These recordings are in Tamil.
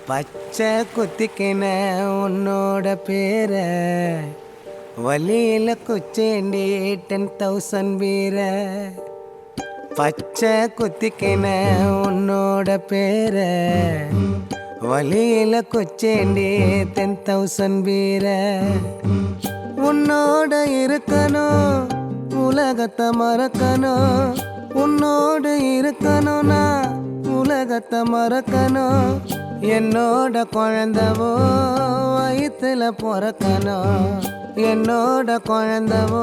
பச்சை குத்திக்கின உன்னோட பேர வலியில குச்சேண்டி 10,000 வீர. பச்சை குத்திக்கின உன்னோட பேர வலியில குச்சேண்டி 10,000 வீர. உன்னோட இருக்கணும் உலகத்தை மறக்கணும், உன்னோடு இருக்கணும்னா உலகத்தை மறக்கணும். என்னோட குழந்தவோ வயிற்றுல பிறக்கணும், என்னோட குழந்தவோ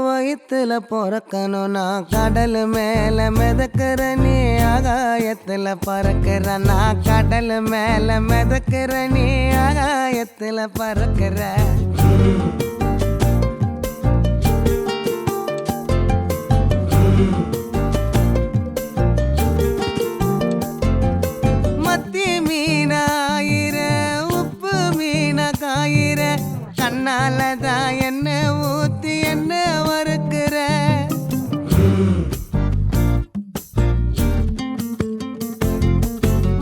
வயிற்றுல பிறக்கணும். நான் கடல் மேல மிதக்கிற நீ ஆகாயத்துல பறக்கிற, நான் கடல் மேல மிதக்கிற நீ ஆகாயத்துல பறக்கிற. மத்தி மீனாயிர உப்பு மீன காயிர, கண்ணாலதான் என்ன ஊத்தி என்ன வறுக்கிற.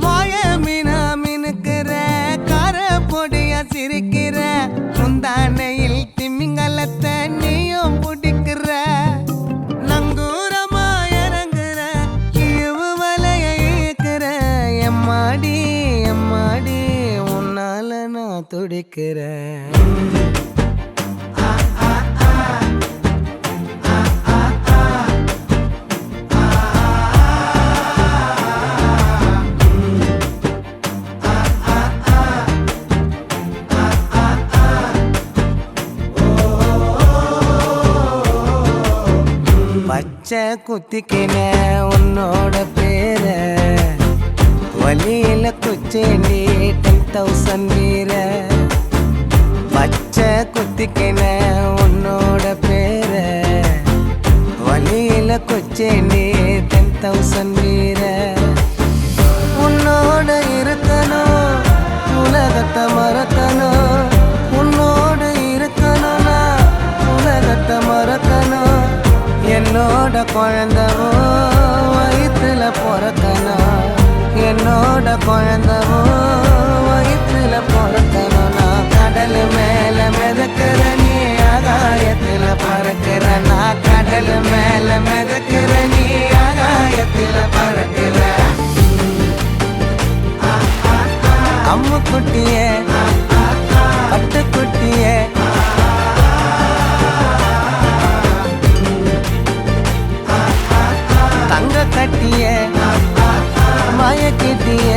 வாய மீனா மினுக்கிற கார பொடிய சிரிக்கிற, முந்தானையில் திமிங்கலத்தை நீயும் பிடிக்கிற. நங்கூரமா இறங்குற இழுவு வலைய இழுக்கிற, எம்மாடி எம்மாடி உன்னால நான் துடிக்கிறேன். பச்சை குத்திக்கின உன்னோட பேர வலியில குச்சேண்டி 10,000 வீர. பச்சை குத்திக்கின உன்னோட பேர வலியில குச்சேண்டி 10,000 வீர. உன்னோட இருக்கணும் உலகத்தை மறக்கணும், உன்னோடு இருக்கணும்னா உலகத்தை மறக்கணும். என்னோட குழந்தவோ வயிற்றுல பிறக்கணும், என்னோட குழந்தவோ வயிற்றுல பிறக்கணும். நான் கடல் மேல மிதக்கிற நீ ஆகாயத்துல பறக்கிற, நான் கடல் மேல மிதக்கிற நீ ஆகாயத்துல பறக்கிற. அம்மு குட்டியே பட்டு குட்டியே தங்க கட்டிய மாய கிட்டிய